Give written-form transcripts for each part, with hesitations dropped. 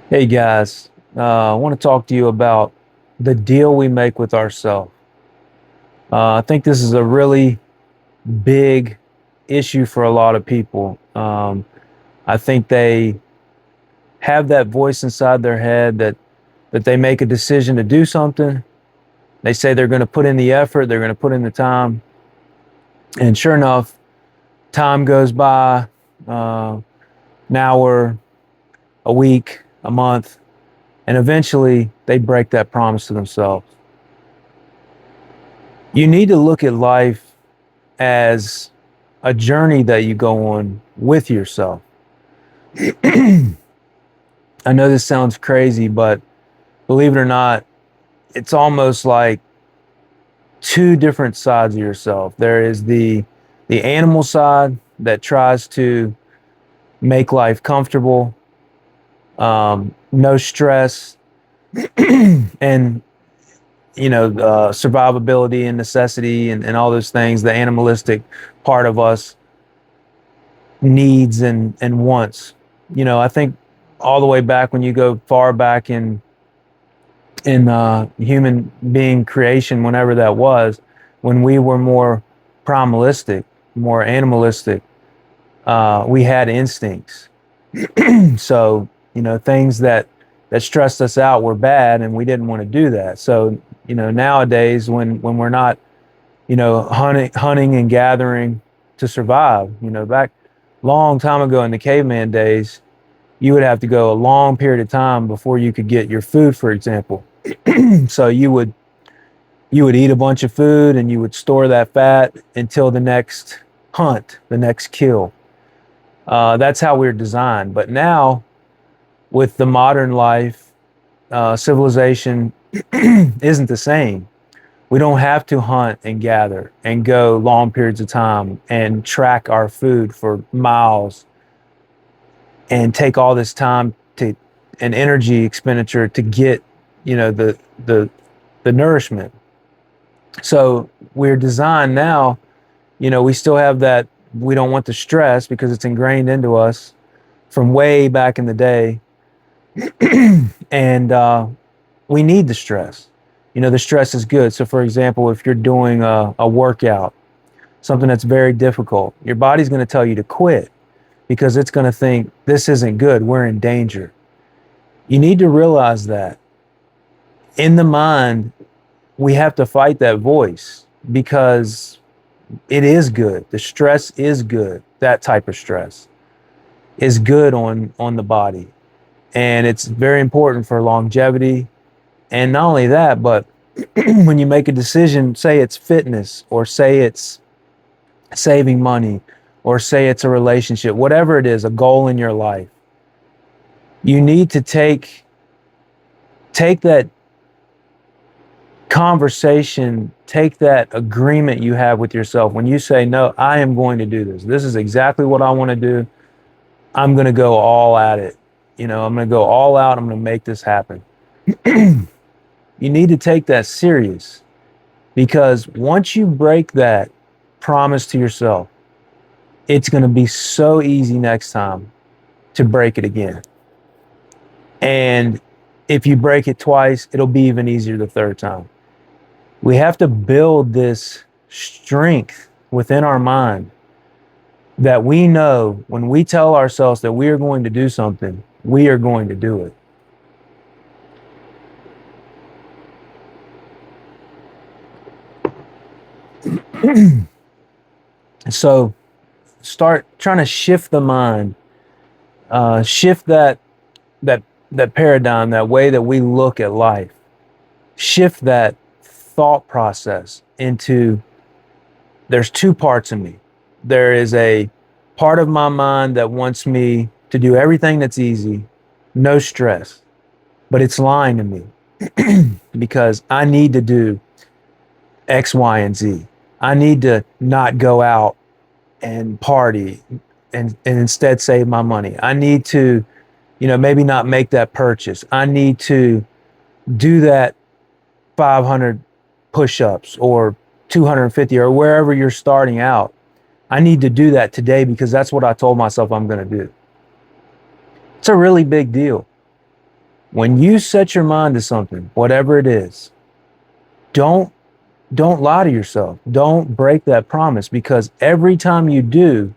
Hey guys, I want to talk to you about the deal we make with ourselves. I think this is a really big issue for a lot of people. I think they have that voice inside their head that they make a decision to do something. They say they're going to put in the effort, they're going to put in the time, and sure enough, time goes by, an hour, a week, a month, and eventually they break that promise to themselves. You need to look at life as a journey that you go on with yourself. I know this sounds crazy, but believe it or not, it's almost like two different sides of yourself. There is the animal side that tries to make life comfortable, no stress, and survivability and necessity and all those things. The animalistic part of us needs and wants. I think all the way back when you go far back in human being creation, whenever that was, when we were more primalistic, more animalistic, we had instincts. So things that stressed us out were bad, and we didn't want to do that. So nowadays, when we're not hunting and gathering to survive, back long time ago in the caveman days, you would have to go a long period of time before you could get your food, for example. So you would eat a bunch of food and you would store that fat until the next hunt, the next kill. That's how we're designed. But now, with the modern life, civilization isn't the same. We don't have to hunt and gather and go long periods of time and track our food for miles and take all this time to and energy expenditure to get the the nourishment. So we're designed now, we still have that. We don't want the stress because it's ingrained into us from way back in the day. And we need the stress. The stress is good. So for example, if you're doing a workout, something that's very difficult, your body's going to tell you to quit because it's going to think this isn't good, we're in danger. You need to realize that in the mind, we have to fight that voice because it is good. The stress is good. That type of stress is good on the body. And it's very important for longevity. And not only that, but when you make a decision, say it's fitness, or say it's saving money, or say it's a relationship, whatever it is, a goal in your life, you need to take that conversation, take that agreement you have with yourself. When you say, no, I am going to do this. This is exactly what I want to do. I'm going to go all at it. I'm going to go all out. I'm going to make this happen. You need to take that serious, because once you break that promise to yourself, it's going to be so easy next time to break it again. And if you break it twice, it'll be even easier the third time. We have to build this strength within our mind that we know when we tell ourselves that we are going to do something, we are going to do it. So start trying to shift the mind, shift that that paradigm, that way that we look at life. Shift that thought process into, there's two parts of me. There is a part of my mind that wants me to do everything that's easy, no stress, but it's lying to me because I need to do X, Y, and Z. I need to not go out and party and instead save my money. I need to, maybe not make that purchase. I need to do that 500 push-ups or 250 or wherever you're starting out. I need to do that today because that's what I told myself I'm going to do. It's a really big deal. When you set your mind to something, whatever it is, don't don't lie to yourself. Don't break that promise, because every time you do,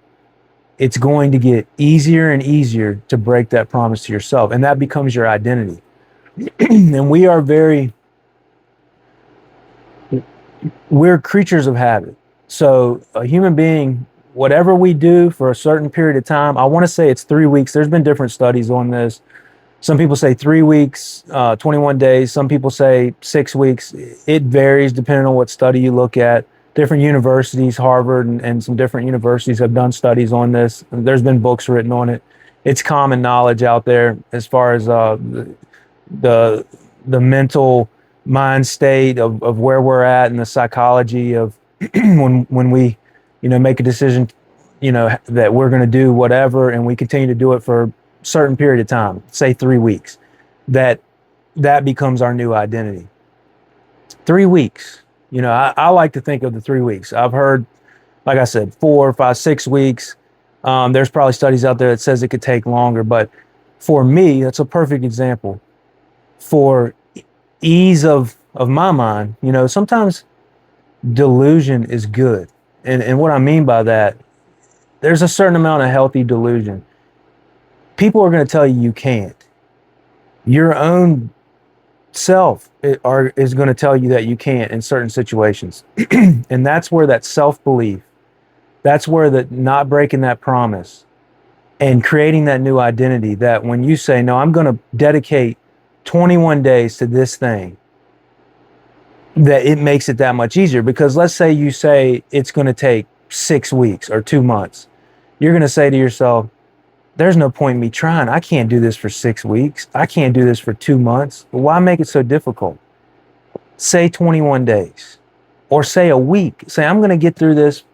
it's going to get easier and easier to break that promise to yourself, and that becomes your identity. And we're creatures of habit. So a human being, whatever we do for a certain period of time, I want to say it's 3 weeks. There's been different studies on this. Some people say 3 weeks, 21 days. Some people say 6 weeks. It varies depending on what study you look at. Different universities, Harvard and some different universities have done studies on this. There's been books written on it. It's common knowledge out there as far as the mental mind state of where we're at, and the psychology of when we, make a decision, that we're going to do whatever, and we continue to do it for a certain period of time, say 3 weeks, that becomes our new identity. 3 weeks. I like to think of the 3 weeks. I've heard, like I said, 4, 5, 6 weeks. There's probably studies out there that says it could take longer, but for me, that's a perfect example. For ease of my mind, sometimes delusion is good. And what I mean by that, there's a certain amount of healthy delusion. People are going to tell you you can't. Your own self is going to tell you that you can't in certain situations. And that's where that self-belief, that's where that not breaking that promise and creating that new identity, that when you say, no, I'm going to dedicate 21 days to this thing, that it makes it that much easier. Because let's say you say it's going to take 6 weeks or 2 months. You're going to say to yourself, there's no point in me trying. I can't do this for 6 weeks. I can't do this for 2 months. Why make it so difficult? Say 21 days or say a week. Say, I'm going to get through this.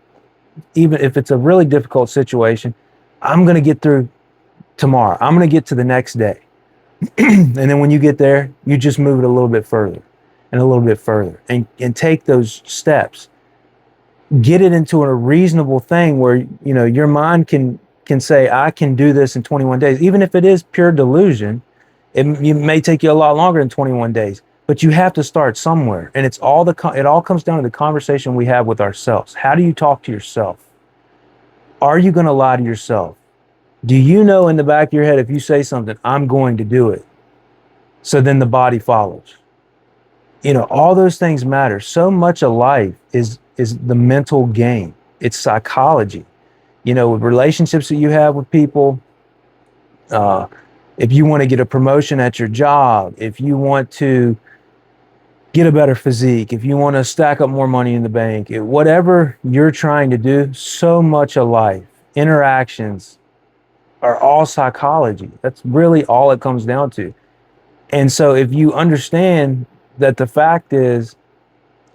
Even if it's a really difficult situation, I'm going to get through tomorrow. I'm going to get to the next day. And then when you get there, you just move it a little bit further and a little bit further, and take those steps. Get it into a reasonable thing where, your mind can say, I can do this in 21 days. Even if it is pure delusion, it may take you a lot longer than 21 days, but you have to start somewhere. And it all comes down to the conversation we have with ourselves. How do you talk to yourself? Are you going to lie to yourself? Do you know in the back of your head, if you say something, I'm going to do it, so then the body follows? All those things matter. So much of life is the mental game. It's psychology. With relationships that you have with people, if you want to get a promotion at your job, if you want to get a better physique, if you want to stack up more money in the bank, whatever you're trying to do, so much of life, interactions are all psychology. That's really all it comes down to. And so if you understand that the fact is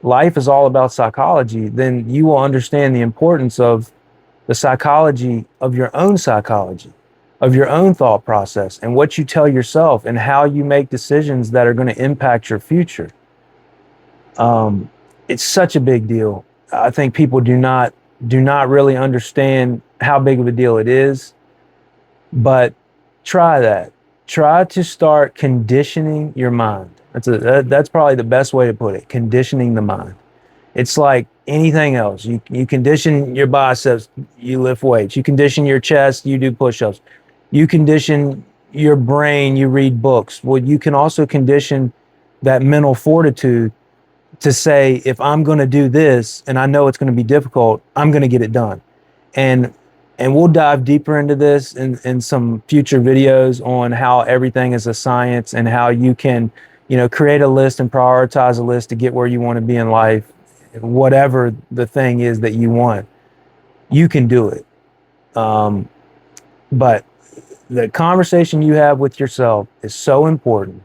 life is all about psychology, then you will understand the importance of the psychology of your own psychology, of your own thought process, and what you tell yourself, and how you make decisions that are going to impact your future. It's such a big deal. I think people do not really understand how big of a deal it is, but try that. Try to start conditioning your mind. That's probably the best way to put it, conditioning the mind. It's like anything else. You condition your biceps, you lift weights. You condition your chest, you do push-ups. You condition your brain, you read books. Well, you can also condition that mental fortitude to say, if I'm going to do this and I know it's going to be difficult, I'm going to get it done. And we'll dive deeper into this in some future videos on how everything is a science, and how you can, create a list and prioritize a list to get where you want to be in life. Whatever the thing is that you want, you can do it. But the conversation you have with yourself is so important.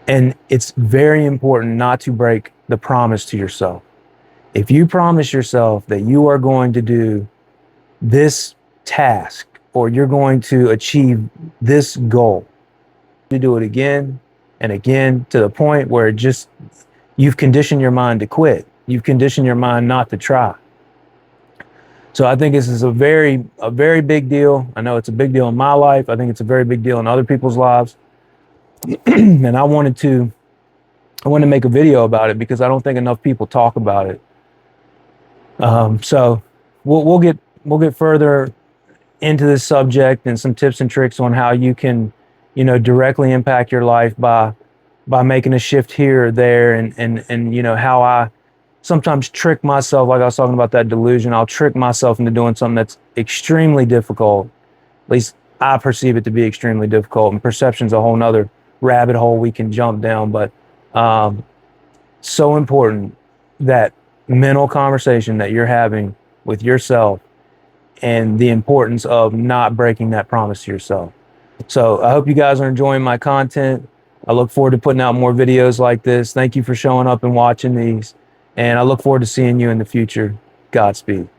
And it's very important not to break the promise to yourself. If you promise yourself that you are going to do this task, or you're going to achieve this goal, you do it again and again, to the point where you've conditioned your mind to quit. You've conditioned your mind not to try. So I think this is a very big deal. I know it's a big deal in my life. I think it's a very big deal in other people's lives. And I wanted to make a video about it because I don't think enough people talk about it. So we'll get further into this subject and some tips and tricks on how you can, directly impact your life by making a shift here or there, and how I sometimes trick myself, like I was talking about that delusion. I'll trick myself into doing something that's extremely difficult. At least I perceive it to be extremely difficult, and perception's a whole nother rabbit hole we can jump down. But so important, that mental conversation that you're having with yourself, and the importance of not breaking that promise to yourself. So I hope you guys are enjoying my content. I look forward to putting out more videos like this. Thank you for showing up and watching these, and I look forward to seeing you in the future. Godspeed.